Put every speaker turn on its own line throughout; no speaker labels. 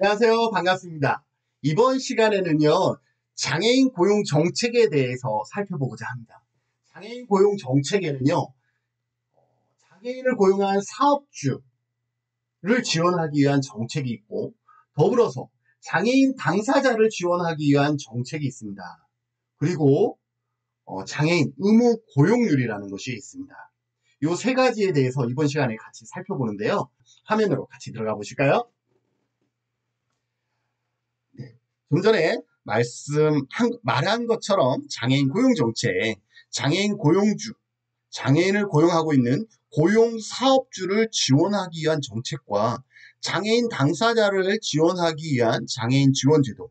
안녕하세요. 반갑습니다. 이번 시간에는요, 장애인 고용 정책에 대해서 살펴보고자 합니다. 장애인 고용 정책에는요, 장애인을 고용한 사업주를 지원하기 위한 정책이 있고, 더불어서 장애인 당사자를 지원하기 위한 정책이 있습니다. 그리고 장애인 의무 고용률이라는 것이 있습니다. 이 세 가지에 대해서 이번 시간에 같이 살펴보는데요. 화면으로 같이 들어가 보실까요? 네. 좀 전에 말한 것처럼 장애인 고용정책, 장애인 고용주, 장애인을 고용하고 있는 고용사업주를 지원하기 위한 정책과 장애인 당사자를 지원하기 위한 장애인 지원제도,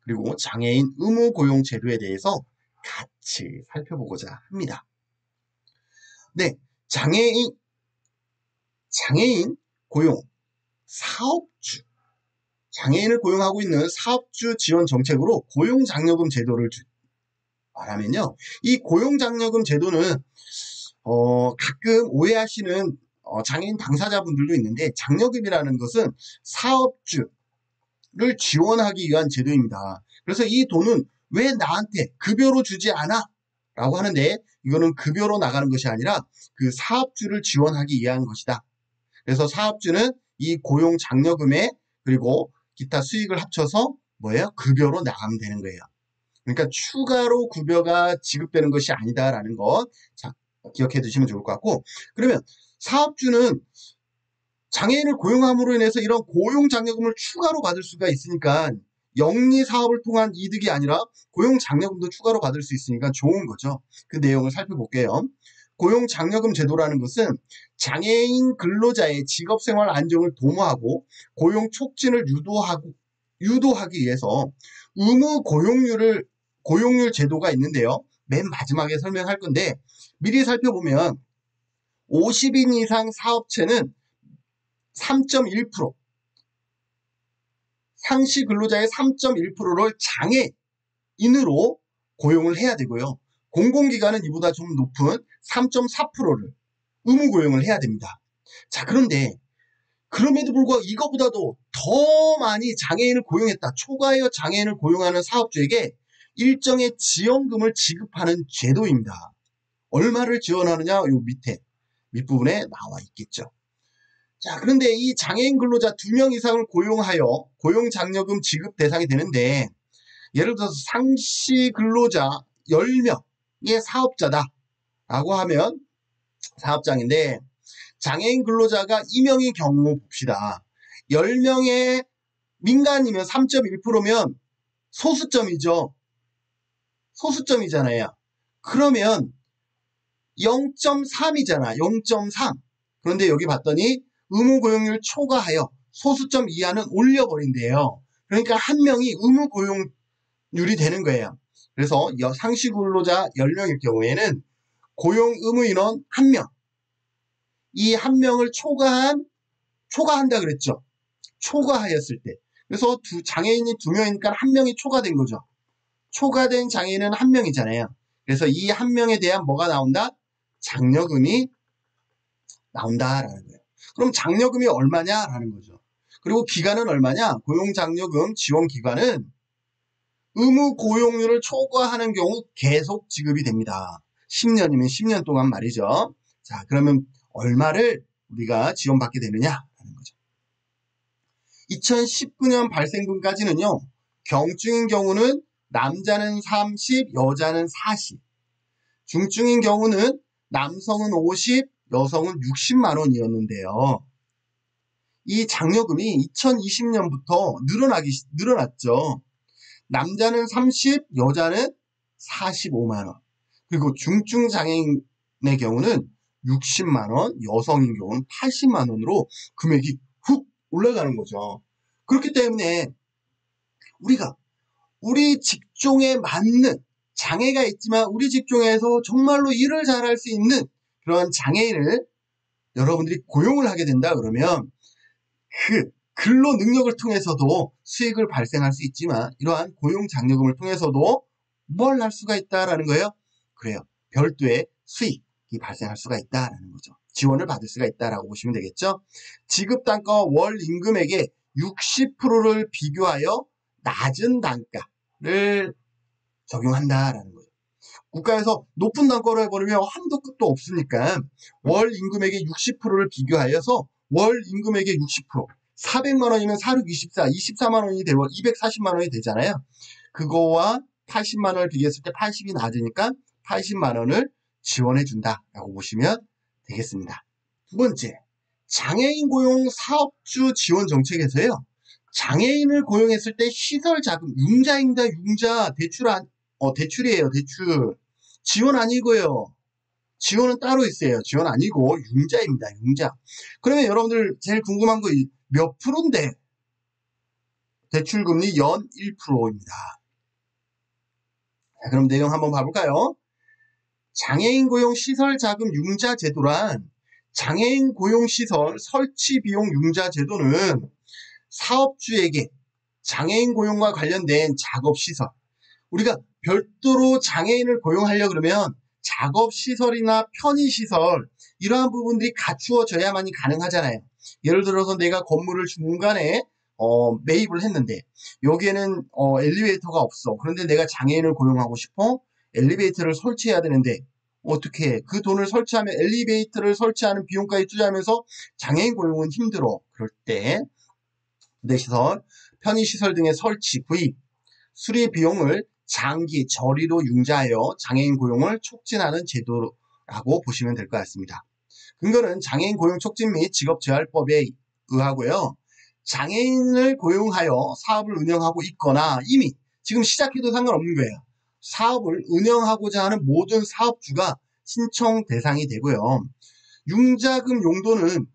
그리고 장애인 의무고용제도에 대해서 같이 살펴보고자 합니다. 네, 장애인 고용 사업주, 장애인을 고용하고 있는 사업주 지원 정책으로 고용장려금 제도를 말하면요. 이 고용장려금 제도는 가끔 오해하시는 장애인 당사자분들도 있는데, 장려금이라는 것은 사업주를 지원하기 위한 제도입니다. 그래서 이 돈은 왜 나한테 급여로 주지 않아? 라고 하는데, 이거는 급여로 나가는 것이 아니라 그 사업주를 지원하기 위한 것이다. 그래서 사업주는 이 고용장려금에 그리고 기타 수익을 합쳐서 뭐예요? 급여로 나가면 되는 거예요. 그러니까 추가로 급여가 지급되는 것이 아니다라는 것, 자, 기억해 두시면 좋을 것 같고, 그러면 사업주는 장애인을 고용함으로 인해서 이런 고용장려금을 추가로 받을 수가 있으니까, 영리 사업을 통한 이득이 아니라 고용장려금도 추가로 받을 수 있으니까 좋은 거죠. 그 내용을 살펴볼게요. 고용장려금 제도라는 것은 장애인 근로자의 직업생활 안정을 도모하고 고용 촉진을 유도하기 위해서 의무 고용률 제도가 있는데요. 맨 마지막에 설명할 건데, 미리 살펴보면 50인 이상 사업체는 3.1%, 상시 근로자의 3.1%를 장애인으로 고용을 해야 되고요. 공공기관은 이보다 좀 높은 3.4%를 의무 고용을 해야 됩니다. 자, 그런데 그럼에도 불구하고 이거보다도 더 많이 장애인을 고용했다, 초과하여 장애인을 고용하는 사업주에게 일정의 지원금을 지급하는 제도입니다. 얼마를 지원하느냐? 요 밑부분에 나와 있겠죠. 자, 그런데 이 장애인 근로자 2명 이상을 고용하여 고용장려금 지급 대상이 되는데, 예를 들어서 상시 근로자 10명의 사업자다라고 하면 사업장인데, 장애인 근로자가 2명인 경우 봅시다. 10명의 민간이면 3.1%면 소수점이죠. 소수점이잖아요. 그러면 0.3이잖아. 0.3. 그런데 여기 봤더니 의무 고용률 초과하여 소수점 이하는 올려버린대요. 그러니까 한 명이 의무 고용률이 되는 거예요. 그래서 상시 근로자 10명일 경우에는 고용 의무 인원 1명, 이 1명을 초과한다 그랬죠. 초과하였을 때. 그래서 장애인이 2명이니까 1명이 초과된 거죠. 초과된 장애인은 1명이잖아요. 그래서 이 1명에 대한 뭐가 나온다? 장려금이 나온다라는 거예요. 그럼 장려금이 얼마냐라는 거죠. 그리고 기간은 얼마냐? 고용장려금 지원 기간은 의무 고용률을 초과하는 경우 계속 지급이 됩니다. 10년이면 10년 동안 말이죠. 자, 그러면 얼마를 우리가 지원받게 되느냐라는 거죠. 2019년 발생분까지는요, 경증인 경우는 남자는 30, 여자는 40, 중증인 경우는 남성은 50, 여성은 60만 원이었는데요. 이 장려금이 2020년부터 늘어났죠. 남자는 30, 여자는 45만 원. 그리고 중증 장애인의 경우는 60만 원, 여성인 경우는 80만 원으로 금액이 훅 올라가는 거죠. 그렇기 때문에 우리가 우리 직종에 맞는, 장애가 있지만 우리 직종에서 정말로 일을 잘할 수 있는 그런 장애인을 여러분들이 고용을 하게 된다 그러면 그 근로 능력을 통해서도 수익을 발생할 수 있지만, 이러한 고용장려금을 통해서도 뭘 할 수가 있다라는 거예요? 그래요. 별도의 수익이 발생할 수가 있다라는 거죠. 지원을 받을 수가 있다라고 보시면 되겠죠. 지급 단가와 월 임금액의 60%를 비교하여 낮은 단가를 적용한다라는 거죠. 국가에서 높은 단가로 해버리면 한도 끝도 없으니까 월 임금액의 60%를 비교하여서 월 임금액의 60%, 400만 원이면 4, 6, 24, 24만 원이 되고 240만 원이 되잖아요. 그거와 80만 원을 비교했을 때 80이 낮으니까 80만 원을 지원해 준다라고 보시면 되겠습니다. 두 번째, 장애인 고용 사업주 지원 정책에서요. 장애인을 고용했을 때 시설 자금, 융자입니다. 융자. 대출이에요. 대출. 지원 아니고요. 지원은 따로 있어요. 지원 아니고 융자입니다. 융자. 그러면 여러분들 제일 궁금한 거 몇 프로인데? 대출금리 연 1%입니다. 자, 그럼 내용 한번 봐볼까요? 장애인 고용 시설 자금 융자 제도란 장애인 고용 시설 설치 비용 융자 제도는 사업주에게 장애인 고용과 관련된 작업 시설, 우리가 별도로 장애인을 고용하려 그러면 작업 시설이나 편의 시설 이러한 부분들이 갖추어져야만이 가능하잖아요. 예를 들어서 내가 건물을 중간에 매입을 했는데 여기에는 엘리베이터가 없어. 그런데 내가 장애인을 고용하고 싶어. 엘리베이터를 설치해야 되는데 어떻게 해? 그 돈을 설치하면 엘리베이터를 설치하는 비용까지 투자하면서 장애인 고용은 힘들어. 그럴 때 부대시설, 편의시설 등의 설치, 구입, 수리 비용을 장기 저리로 융자하여 장애인 고용을 촉진하는 제도라고 보시면 될 것 같습니다. 근거는 장애인 고용 촉진 및 직업재활법에 의하고요. 장애인을 고용하여 사업을 운영하고 있거나 이미 지금 시작해도 상관없는 거예요. 사업을 운영하고자 하는 모든 사업주가 신청 대상이 되고요. 융자금 용도는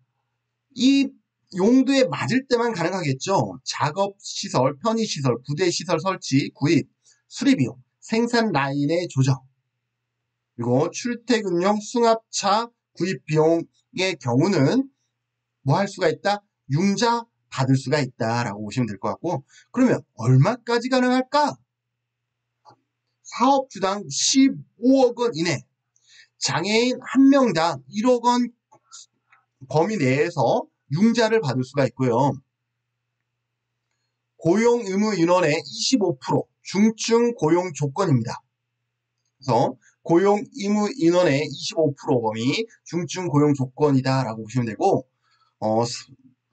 이 용도에 맞을 때만 가능하겠죠. 작업시설, 편의시설, 부대시설 설치, 구입, 수리비용, 생산 라인의 조정, 그리고 출퇴근용 승합차 구입 비용의 경우는 뭐 할 수가 있다? 융자 받을 수가 있다라고 보시면 될 것 같고, 그러면 얼마까지 가능할까? 사업주당 15억 원 이내, 장애인 1명당 1억 원 범위 내에서 융자를 받을 수가 있고요. 고용 의무 인원의 25% 중증 고용 조건입니다. 그래서 고용 의무 인원의 25% 범위 중증 고용 조건이다라고 보시면 되고,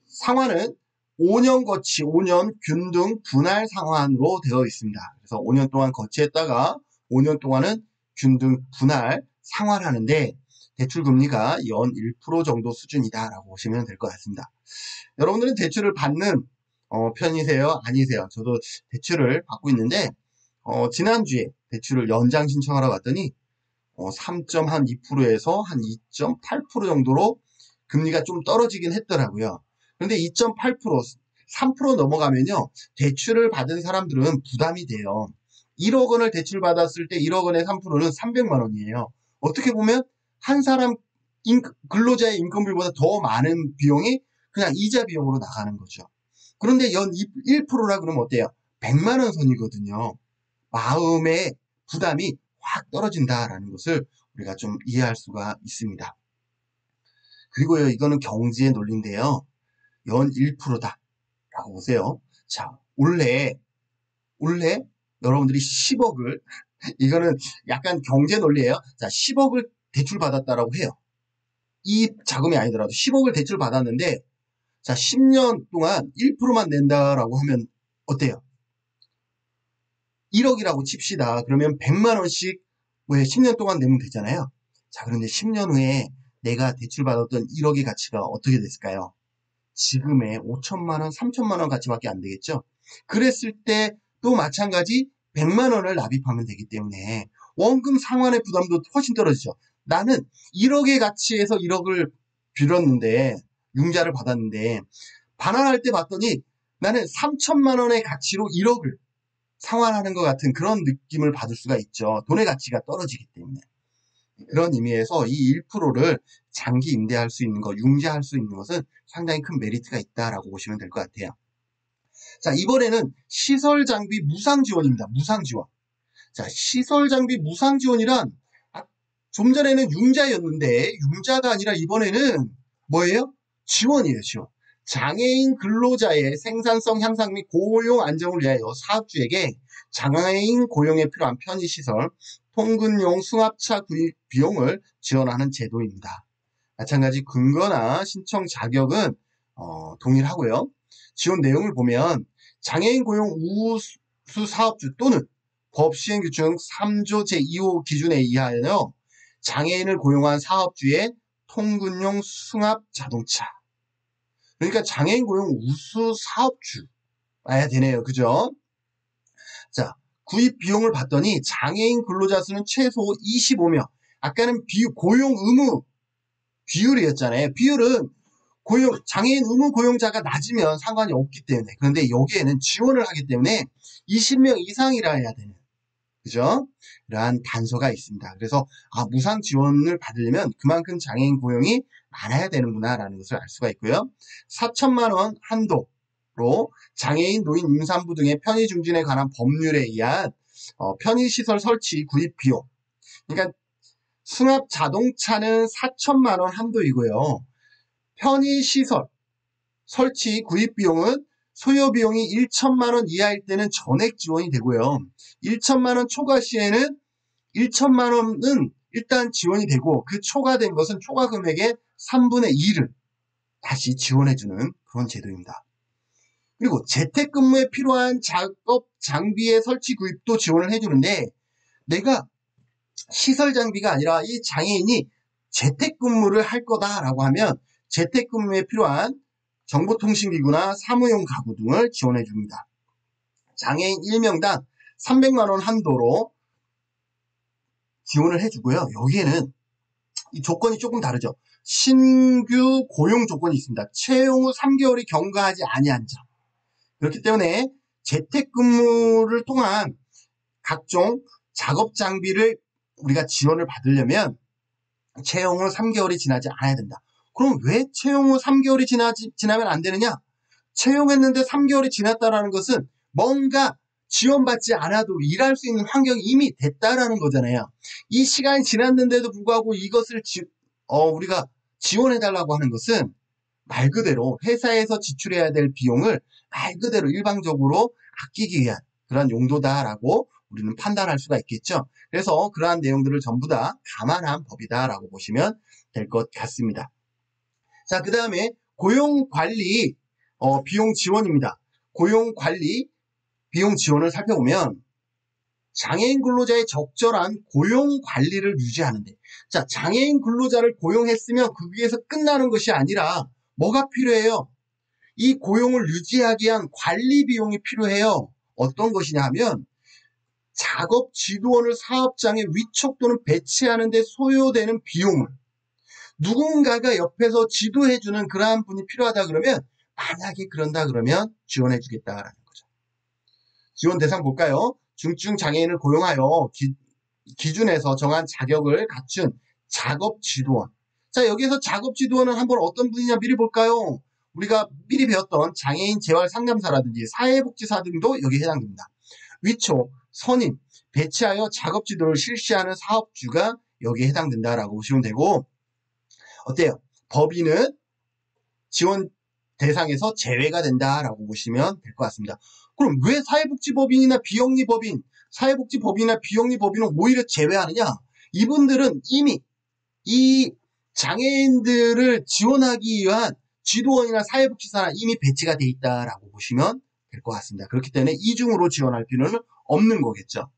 상환은 5년 거치, 5년 균등 분할 상환으로 되어 있습니다. 그래서 5년 동안 거치했다가 5년 동안은 균등 분할 상환하는데 대출 금리가 연 1% 정도 수준이다라고 보시면 될 것 같습니다. 여러분들은 대출을 받는 편이세요? 아니세요? 저도 대출을 받고 있는데 지난주에 대출을 연장 신청하러 갔더니 3.2%에서 한 2.8% 정도로 금리가 좀 떨어지긴 했더라고요. 그런데 2.8%, 3% 넘어가면요. 대출을 받은 사람들은 부담이 돼요. 1억 원을 대출 받았을 때 1억 원의 3%는 300만 원이에요. 어떻게 보면 한 사람 근로자의 인건비보다 더 많은 비용이 그냥 이자 비용으로 나가는 거죠. 그런데 연 1%라 그러면 어때요? 100만 원 선이거든요. 마음의 부담이 확 떨어진다라는 것을 우리가 좀 이해할 수가 있습니다. 그리고요, 이거는 경제의 논리인데요. 연 1%다 라고 보세요. 자, 올해 여러분들이 10억을 이거는 약간 경제 논리예요. 자, 10억을 대출 받았다라고 해요. 이 자금이 아니더라도 10억을 대출 받았는데 자, 10년 동안 1%만 낸다라고 하면 어때요? 1억이라고 칩시다. 그러면 100만 원씩 왜 10년 동안 내면 되잖아요. 자, 그런데 10년 후에 내가 대출받았던 1억의 가치가 어떻게 됐을까요? 지금의 5천만 원, 3천만 원 가치밖에 안 되겠죠. 그랬을 때 또 마찬가지 100만 원을 납입하면 되기 때문에 원금 상환의 부담도 훨씬 떨어지죠. 나는 1억의 가치에서 1억을 빌었는데 융자를 받았는데 반환할 때 봤더니 나는 3천만 원의 가치로 1억을 상환하는 것 같은 그런 느낌을 받을 수가 있죠. 돈의 가치가 떨어지기 때문에. 그런 의미에서 이 1%를 장기 임대할 수 있는 것, 융자할 수 있는 것은 상당히 큰 메리트가 있다라고 보시면 될 것 같아요. 자, 이번에는 시설 장비 무상 지원입니다. 무상 지원. 자, 시설 장비 무상 지원이란 좀 전에는 융자였는데 융자가 아니라 이번에는 뭐예요? 지원이에요, 지원. 장애인 근로자의 생산성 향상 및 고용 안정을 위하여 사업주에게 장애인 고용에 필요한 편의시설, 통근용 승합차 구입 비용을 지원하는 제도입니다. 마찬가지 근거나 신청 자격은 동일하고요. 지원 내용을 보면 장애인 고용 우수 사업주 또는 법 시행규칙 3조 제2호 기준에 의하여 장애인을 고용한 사업주의 통근용 승합 자동차. 그러니까 장애인 고용 우수 사업주여야 되네요. 그죠? 자, 구입 비용을 봤더니 장애인 근로자 수는 최소 25명. 아까는 고용 의무 비율이었잖아요. 비율은 장애인 의무 고용자가 낮으면 상관이 없기 때문에. 그런데 여기에는 지원을 하기 때문에 20명 이상이라 해야 되는. 그죠? 이러한 단서가 있습니다. 그래서 무상 지원을 받으려면 그만큼 장애인 고용이 많아야 되는구나 라는 것을 알 수가 있고요. 4천만 원 한도로 장애인, 노인, 임산부 등의 편의 중진에 관한 법률에 의한 편의시설 설치 구입 비용. 그러니까 승합 자동차는 4천만 원 한도이고요. 편의시설 설치 구입 비용은 소요 비용이 1천만 원 이하일 때는 전액 지원이 되고요. 1천만 원 초과 시에는 1천만 원은 일단 지원이 되고 그 초과된 것은 초과 금액의 3분의 2를 다시 지원해주는 그런 제도입니다. 그리고 재택근무에 필요한 작업 장비의 설치 구입도 지원을 해주는데 내가 시설 장비가 아니라 이 장애인이 재택근무를 할 거다라고 하면 재택근무에 필요한 정보통신기구나 사무용 가구 등을 지원해 줍니다. 장애인 1명당 300만 원 한도로 지원을 해주고요. 여기에는 이 조건이 조금 다르죠. 신규 고용 조건이 있습니다. 채용 후 3개월이 경과하지 아니한 자. 그렇기 때문에 재택근무를 통한 각종 작업 장비를 우리가 지원을 받으려면 채용 후 3개월이 지나지 않아야 된다. 그럼 왜 채용 후 3개월이 지나면 안 되느냐? 채용했는데 3개월이 지났다라는 것은 뭔가 지원받지 않아도 일할 수 있는 환경이 이미 됐다라는 거잖아요. 이 시간이 지났는데도 불구하고 이것을 우리가 지원해달라고 하는 것은 말 그대로 회사에서 지출해야 될 비용을 말 그대로 일방적으로 아끼기 위한 그런 용도다라고 우리는 판단할 수가 있겠죠. 그래서 그러한 내용들을 전부 다 감안한 법이다라고 보시면 될 것 같습니다. 자, 그 다음에 고용관리 비용 지원입니다. 고용관리 비용 지원을 살펴보면 장애인 근로자의 적절한 고용관리를 유지하는데, 자, 장애인 근로자를 고용했으면 거기에서 끝나는 것이 아니라 뭐가 필요해요? 이 고용을 유지하기 위한 관리 비용이 필요해요. 어떤 것이냐 하면 작업 지도원을 사업장에 위촉 또는 배치하는 데 소요되는 비용을 누군가가 옆에서 지도해주는 그러한 분이 필요하다 그러면 만약에 그런다 그러면 지원해 주겠다라는 거죠. 지원 대상 볼까요? 중증 장애인을 고용하여 기준에서 정한 자격을 갖춘 작업 지도원. 자, 여기서 작업 지도원은 한번 어떤 분이냐 미리 볼까요? 우리가 미리 배웠던 장애인 재활 상담사라든지 사회복지사 등도 여기에 해당됩니다. 위촉, 선임, 배치하여 작업 지도를 실시하는 사업주가 여기에 해당된다라고 보시면 되고, 어때요? 법인은 지원 대상에서 제외가 된다라고 보시면 될 것 같습니다. 그럼 왜 사회복지법인이나 비영리법인, 사회복지법인이나 비영리법인은 오히려 제외하느냐? 이분들은 이미 이 장애인들을 지원하기 위한 지도원이나 사회복지사나 이미 배치가 돼 있다라고 보시면 될 것 같습니다. 그렇기 때문에 이중으로 지원할 필요는 없는 거겠죠.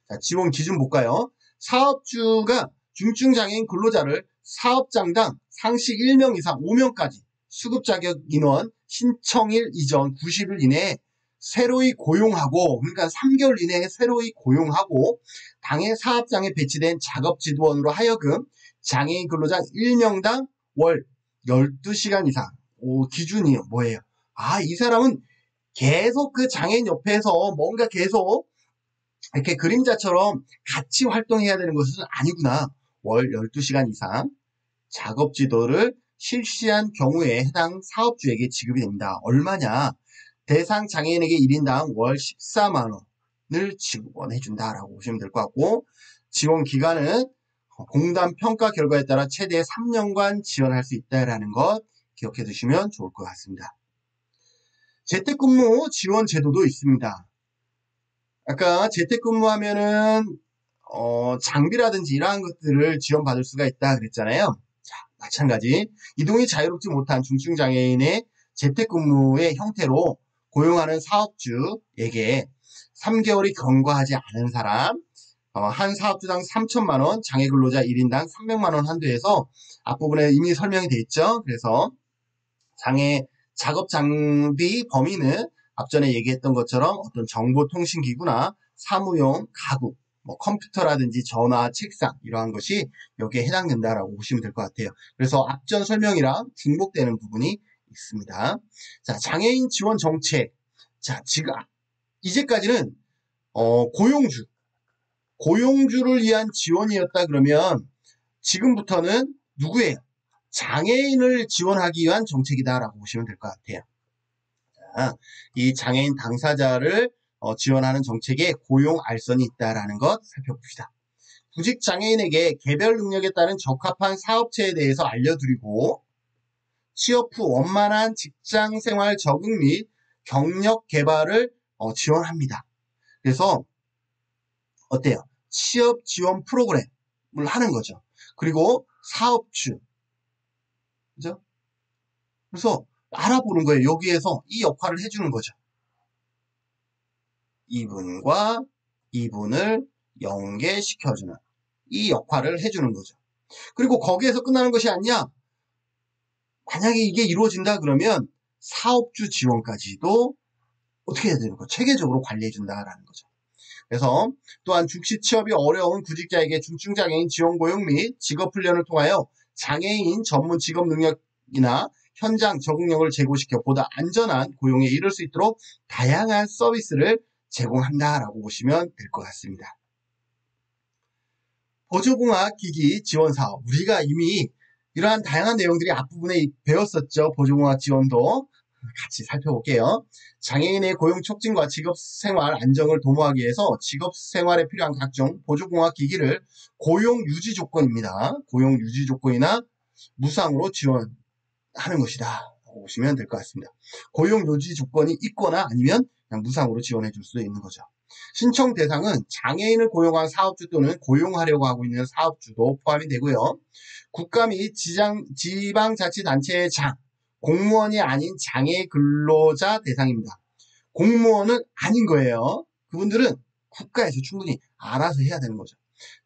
자, 지원 기준 볼까요? 사업주가 중증장애인 근로자를 사업장당 상시 1명 이상 5명까지 수급자격 인원 신청일 이전 90일 이내에 새로이 고용하고, 그러니까 3개월 이내에 새로이 고용하고 당해 사업장에 배치된 작업지도원으로 하여금 장애인 근로자 1명당 월 12시간 이상. 기준이 뭐예요? 이 사람은 계속 그 장애인 옆에서 뭔가 계속 이렇게 그림자처럼 같이 활동해야 되는 것은 아니구나. 월 12시간 이상 작업 지도를 실시한 경우에 해당 사업주에게 지급이 됩니다. 얼마냐? 대상 장애인에게 1인당 월 14만 원을 지원해 준다라고 보시면 될 것 같고, 지원 기간은 공단 평가 결과에 따라 최대 3년간 지원할 수 있다라는 것 기억해 두시면 좋을 것 같습니다. 재택근무 지원 제도도 있습니다. 아까 재택근무하면은 장비라든지 이러한 것들을 지원받을 수가 있다 그랬잖아요. 자, 마찬가지 이동이 자유롭지 못한 중증장애인의 재택근무의 형태로 고용하는 사업주에게 3개월이 경과하지 않은 사람, 한 사업주당 3천만 원, 장애근로자 1인당 300만 원 한도에서 앞부분에 이미 설명이 되어 있죠. 그래서 장애 작업 장비 범위는 앞전에 얘기했던 것처럼 어떤 정보통신기구나 사무용 가구, 뭐 컴퓨터라든지 전화, 책상 이러한 것이 여기에 해당된다라고 보시면 될 것 같아요. 그래서 앞전 설명이랑 중복되는 부분이 있습니다. 자, 장애인 지원 정책. 자, 지금 이제까지는 고용주를 위한 지원이었다 그러면 지금부터는 누구예요? 장애인을 지원하기 위한 정책이다라고 보시면 될 것 같아요. 자, 이 장애인 당사자를 지원하는 정책에 고용 알선이 있다라는 것 살펴봅시다. 구직 장애인에게 개별 능력에 따른 적합한 사업체에 대해서 알려드리고 취업 후 원만한 직장 생활 적응 및 경력 개발을 지원합니다. 그래서 어때요? 취업 지원 프로그램을 하는 거죠. 그리고 사업주, 그죠? 그래서 알아보는 거예요. 여기에서 이 역할을 해주는 거죠. 이분과 이분을 연계시켜주는 이 역할을 해주는 거죠. 그리고 거기에서 끝나는 것이 아니야. 만약에 이게 이루어진다 그러면 사업주 지원까지도 어떻게 해야 되는 거예요? 체계적으로 관리해준다라는 거죠. 그래서 또한 즉시 취업이 어려운 구직자에게 중증장애인 지원 고용 및 직업훈련을 통하여 장애인 전문 직업 능력이나 현장 적응력을 제고시켜 보다 안전한 고용에 이를 수 있도록 다양한 서비스를 제공한다라고 보시면 될 것 같습니다. 보조공학 기기 지원 사업. 우리가 이미 이러한 다양한 내용들이 앞부분에 배웠었죠. 보조공학 지원도 같이 살펴볼게요. 장애인의 고용 촉진과 직업생활 안정을 도모하기 위해서 직업생활에 필요한 각종 보조공학 기기를 고용 유지 조건입니다. 고용 유지 조건이나 무상으로 지원하는 것이다. 보시면 될 것 같습니다. 고용 유지 조건이 있거나 아니면 그냥 무상으로 지원해 줄 수 있는 거죠. 신청 대상은 장애인을 고용한 사업주 또는 고용하려고 하고 있는 사업주도 포함이 되고요. 국가 및 지방자치단체의 공무원이 아닌 장애 근로자 대상입니다. 공무원은 아닌 거예요. 그분들은 국가에서 충분히 알아서 해야 되는 거죠.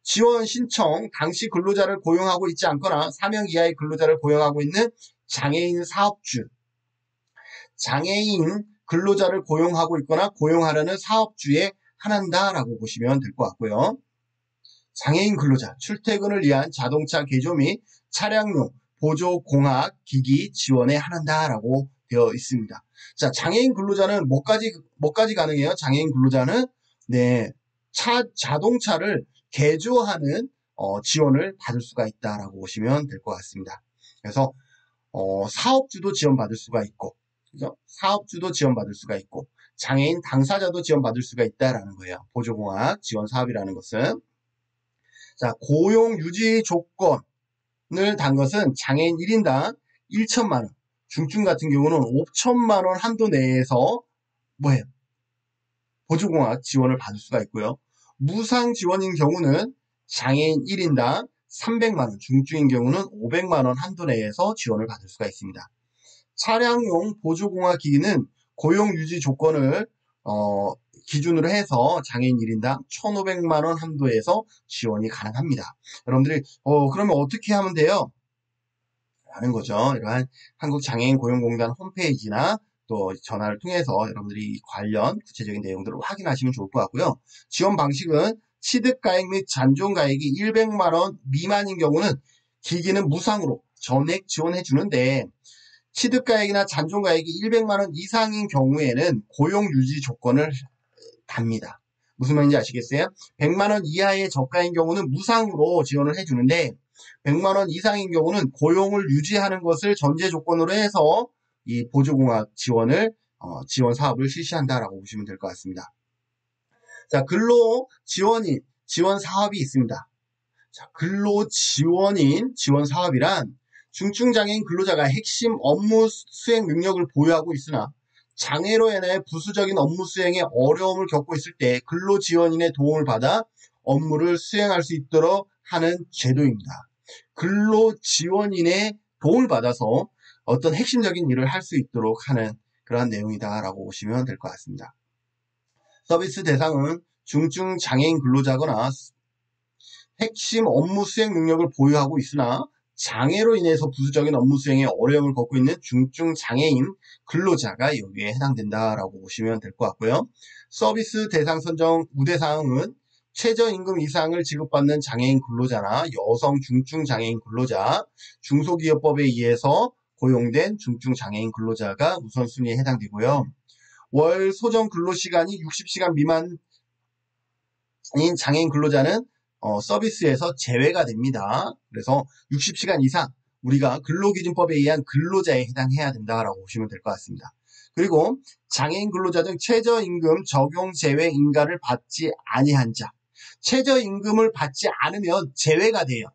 지원 신청 당시 근로자를 고용하고 있지 않거나 4명 이하의 근로자를 고용하고 있는 장애인 사업주, 장애인 근로자를 고용하고 있거나 고용하려는 사업주에 한한다라고 보시면 될 것 같고요. 장애인 근로자, 출퇴근을 위한 자동차 개조 및 차량용 보조공학 기기 지원에 한한다라고 되어 있습니다. 자, 장애인 근로자는 뭐까지 가능해요? 장애인 근로자는 자동차를 개조하는 지원을 받을 수가 있다라고 보시면 될 것 같습니다. 그래서 사업주도 지원받을 수가 있고, 그죠? 사업주도 지원받을 수가 있고, 장애인 당사자도 지원받을 수가 있다라는 거예요. 보조공학 지원 사업이라는 것은. 자, 고용 유지 조건을 단 것은 장애인 1인당 1천만 원, 중증 같은 경우는 5천만 원 한도 내에서 뭐예요? 보조공학 지원을 받을 수가 있고요. 무상 지원인 경우는 장애인 1인당 300만 원, 중증인 경우는 500만 원 한도 내에서 지원을 받을 수가 있습니다. 차량용 보조공학 기기는 고용 유지 조건을 기준으로 해서 장애인 1인당 1,500만 원 한도에서 지원이 가능합니다. 여러분들이 그러면 어떻게 하면 돼요? 라는 거죠. 이러한 한국장애인 고용공단 홈페이지나 또 전화를 통해서 여러분들이 관련 구체적인 내용들을 확인하시면 좋을 것 같고요. 지원 방식은 취득가액 및 잔존가액이 100만 원 미만인 경우는 기기는 무상으로 전액 지원해 주는데 취득가액이나 잔존가액이 100만 원 이상인 경우에는 고용 유지 조건을 답니다. 무슨 말인지 아시겠어요? 100만 원 이하의 저가인 경우는 무상으로 지원을 해주는데 100만 원 이상인 경우는 고용을 유지하는 것을 전제 조건으로 해서 이 보조공학 지원 사업을 실시한다라고 보시면 될 것 같습니다. 자, 근로 지원인 지원 사업이 있습니다. 자, 근로 지원인 지원 사업이란 중증장애인 근로자가 핵심 업무 수행 능력을 보유하고 있으나 장애로 인해 부수적인 업무 수행에 어려움을 겪고 있을 때 근로지원인의 도움을 받아 업무를 수행할 수 있도록 하는 제도입니다. 근로지원인의 도움을 받아서 어떤 핵심적인 일을 할 수 있도록 하는 그러한 내용이다라고 보시면 될 것 같습니다. 서비스 대상은 중증장애인 근로자거나 핵심 업무 수행 능력을 보유하고 있으나 장애로 인해서 부수적인 업무 수행에 어려움을 겪고 있는 중증장애인 근로자가 여기에 해당된다라고 보시면 될 것 같고요. 서비스 대상 선정 우대사항은 최저임금 이상을 지급받는 장애인 근로자나 여성 중증장애인 근로자, 중소기업법에 의해서 고용된 중증장애인 근로자가 우선순위에 해당되고요. 월 소정 근로시간이 60시간 미만인 장애인 근로자는 서비스에서 제외가 됩니다. 그래서 60시간 이상 우리가 근로기준법에 의한 근로자에 해당해야 된다라고 보시면 될 것 같습니다. 그리고 장애인 근로자 등 최저임금 적용 제외 인가를 받지 아니한 자, 최저임금을 받지 않으면 제외가 돼요.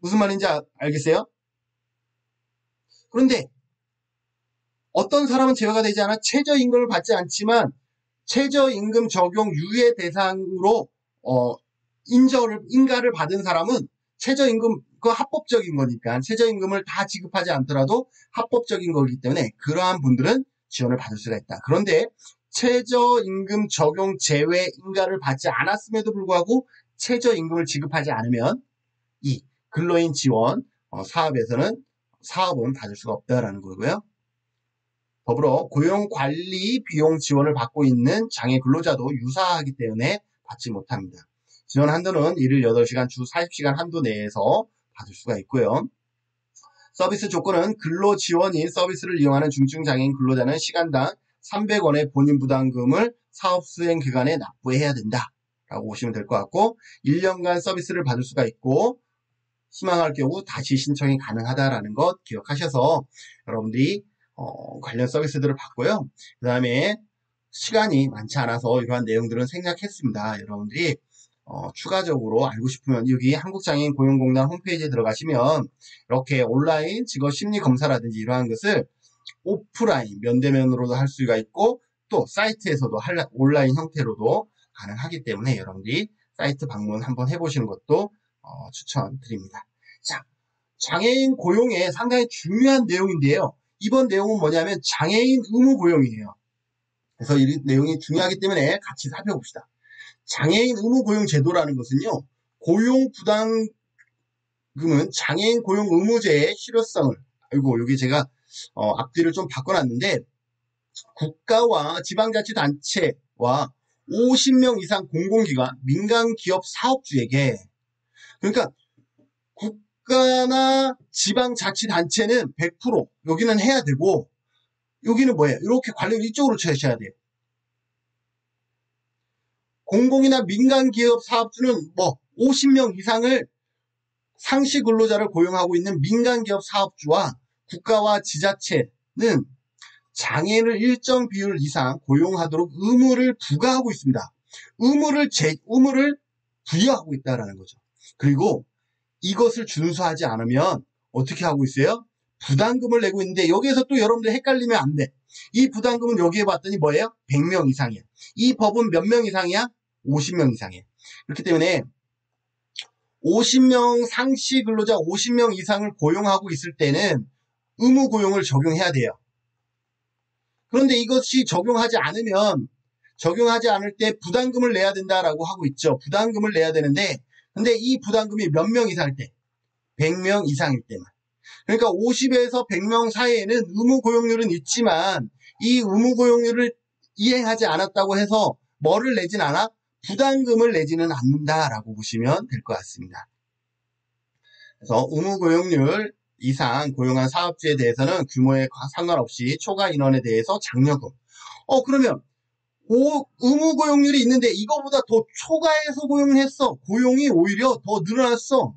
무슨 말인지 알겠어요? 그런데 어떤 사람은 제외가 되지 않아 최저임금을 받지 않지만 최저임금 적용 유예 대상으로 인가를 받은 사람은 최저임금 그 합법적인 거니까 최저임금을 다 지급하지 않더라도 합법적인 거기 때문에 그러한 분들은 지원을 받을 수가 있다. 그런데 최저임금 적용 제외 인가를 받지 않았음에도 불구하고 최저임금을 지급하지 않으면 이 근로인 지원 사업은 받을 수가 없다라는 거고요. 더불어 고용관리 비용 지원을 받고 있는 장애 근로자도 유사하기 때문에 받지 못합니다. 지원 한도는 일일 8시간 주 40시간 한도 내에서 받을 수가 있고요. 서비스 조건은 근로지원인 서비스를 이용하는 중증장애인 근로자는 시간당 300원의 본인 부담금을 사업 수행 기간에 납부해야 된다 라고 보시면 될 것 같고 1년간 서비스를 받을 수가 있고 희망할 경우 다시 신청이 가능하다라는 것 기억하셔서 여러분들이 관련 서비스들을 받고요. 그 다음에 시간이 많지 않아서 이러한 내용들은 생략했습니다. 여러분들이 추가적으로 알고 싶으면 여기 한국장애인 고용공단 홈페이지에 들어가시면 이렇게 온라인 직업 심리 검사라든지 이러한 것을 오프라인 면대면으로도 할 수가 있고 또 사이트에서도 온라인 형태로도 가능하기 때문에 여러분들이 사이트 방문 한번 해보시는 것도 추천드립니다. 자, 장애인 고용에 상당히 중요한 내용인데요. 이번 내용은 뭐냐면 장애인 의무 고용이에요. 그래서 이 내용이 중요하기 때문에 같이 살펴봅시다. 장애인 의무 고용 제도라는 것은요. 고용 부담금은 장애인 고용 의무제의 실효성을 여기 제가 앞뒤를 좀 바꿔놨는데 국가와 지방자치단체와 50명 이상 공공기관, 민간기업 사업주에게 그러니까 국가나 지방자치단체는 100% 여기는 해야 되고 여기는 뭐예요? 이렇게 관리를 이쪽으로 쳐셔야 돼요. 공공이나 민간기업 사업주는 50명 이상을 상시 근로자를 고용하고 있는 민간기업 사업주와 국가와 지자체는 장애인을 일정 비율 이상 고용하도록 의무를 부과하고 있습니다. 의무를 부여하고 있다는 거죠. 그리고 이것을 준수하지 않으면 어떻게 하고 있어요? 부담금을 내고 있는데 여기에서 또 여러분들 헷갈리면 안 돼. 이 부담금은 여기에 봤더니 뭐예요? 100명 이상이야. 이 법은 몇 명 이상이야? 50명 이상이에요. 그렇기 때문에 50명 상시 근로자 50명 이상을 고용하고 있을 때는 의무 고용을 적용해야 돼요. 그런데 이것이 적용하지 않을 때 부담금을 내야 된다라고 하고 있죠. 부담금을 내야 되는데 근데 이 부담금이 몇 명 이상일 때? 100명 이상일 때만. 그러니까 50에서 100명 사이에는 의무 고용률은 있지만 이 의무 고용률을 이행하지 않았다고 해서 뭐를 내진 않아? 부담금을 내지는 않는다라고 보시면 될 것 같습니다. 그래서 의무 고용률 이상 고용한 사업주에 대해서는 규모에 상관없이 초과 인원에 대해서 장려금. 그러면 의무 고용률이 있는데 이거보다 더 초과해서 고용을 했어. 고용이 오히려 더 늘어났어.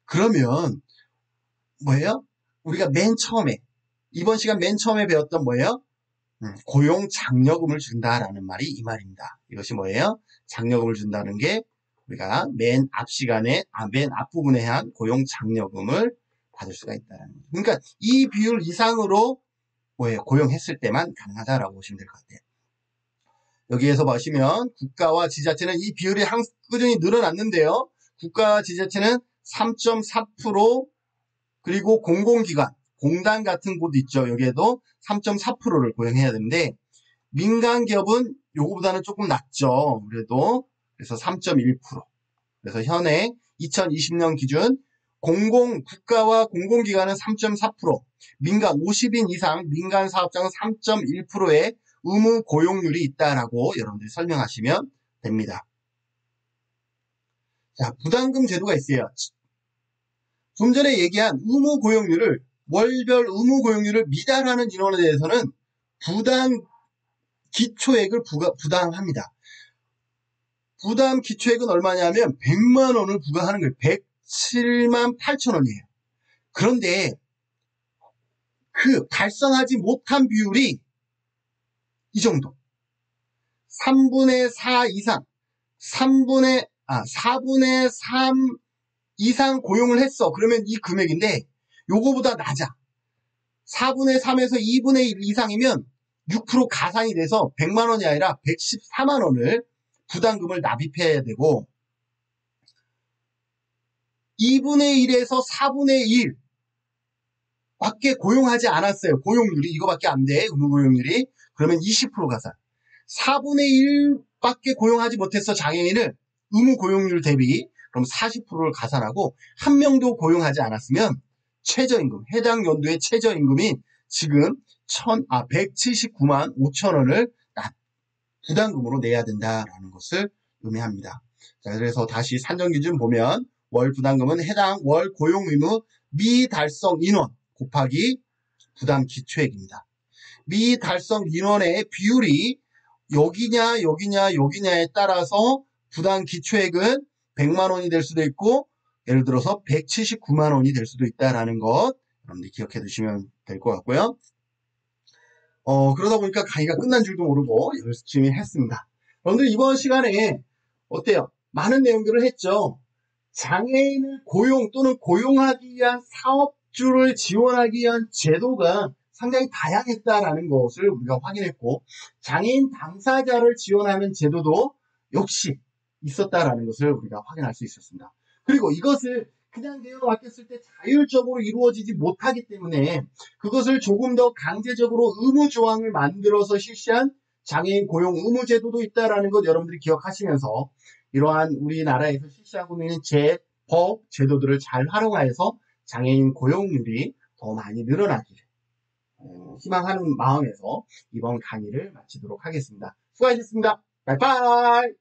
그러면 뭐예요? 우리가 이번 시간 맨 처음에 배웠던 뭐예요? 고용 장려금을 준다라는 말이 이 말입니다. 이것이 뭐예요? 장려금을 준다는 게 우리가 맨 앞부분에 한 고용 장려금을 받을 수가 있다는 거죠. 그러니까 이 비율 이상으로 고용했을 때만 가능하다라고 보시면 될 것 같아요. 여기에서 보시면 국가와 지자체는 이 비율이 꾸준히 늘어났는데요. 국가와 지자체는 3.4%, 그리고 공공기관, 공단 같은 곳 있죠. 여기에도 3.4%를 고용해야 되는데 민간기업은 요거보다는 조금 낮죠. 그래서 3.1%. 그래서 현행 2020년 기준 국가와 공공기관은 3.4%, 민간 50인 이상 민간 사업장은 3.1%의 의무 고용률이 있다라고 여러분들이 설명하시면 됩니다. 자, 부담금 제도가 있어요. 좀 전에 얘기한 의무 고용률을 월별 의무 고용률을 미달하는 인원에 대해서는 부담 기초액을 부담합니다. 부담 기초액은 얼마냐면 100만 원을 부과하는 거예요. 107만 8천 원이에요. 그런데 그 달성하지 못한 비율이 이 정도. 3분의 4 이상, 4분의 3 이상 고용을 했어. 그러면 이 금액인데 요거보다 낮아. 4분의 3에서 2분의 1 이상이면 6% 가산이 돼서 100만 원이 아니라 114만 원을 부담금을 납입해야 되고 2분의 1에서 4분의 1 밖에 고용하지 않았어요. 고용률이 이거밖에 안 돼. 의무고용률이. 그러면 20% 가산. 4분의 1 밖에 고용하지 못했어. 장애인을 의무고용률 대비 그럼 40%를 가산하고 한 명도 고용하지 않았으면 최저임금, 해당 연도의 최저임금인 지금 179만 5천 원을 부담금으로 내야 된다라는 것을 의미합니다. 자, 그래서 다시 산정기준 보면 월 부담금은 해당 월 고용의무 미달성 인원 곱하기 부담 기초액입니다. 미달성 인원의 비율이 여기냐에 따라서 부담 기초액은 100만 원이 될 수도 있고 예를 들어서 179만 원이 될 수도 있다라는 것 여러분들 기억해 두시면 될 것 같고요. 그러다 보니까 강의가 끝난 줄도 모르고 열심히 했습니다. 여러분들 이번 시간에 어때요? 많은 내용들을 했죠. 장애인을 고용 또는 고용하기 위한 사업주를 지원하기 위한 제도가 상당히 다양했다라는 것을 우리가 확인했고 장애인 당사자를 지원하는 제도도 역시 있었다라는 것을 우리가 확인할 수 있었습니다. 그리고 이것을 그냥 내용을 맡겼을 때 자율적으로 이루어지지 못하기 때문에 그것을 조금 더 강제적으로 의무 조항을 만들어서 실시한 장애인 고용 의무 제도도 있다라는 것 여러분들이 기억하시면서 이러한 우리나라에서 실시하고 있는 법 제도들을 잘 활용하여서 장애인 고용률이 더 많이 늘어나기를 희망하는 마음에서 이번 강의를 마치도록 하겠습니다. 수고하셨습니다. 바이바이.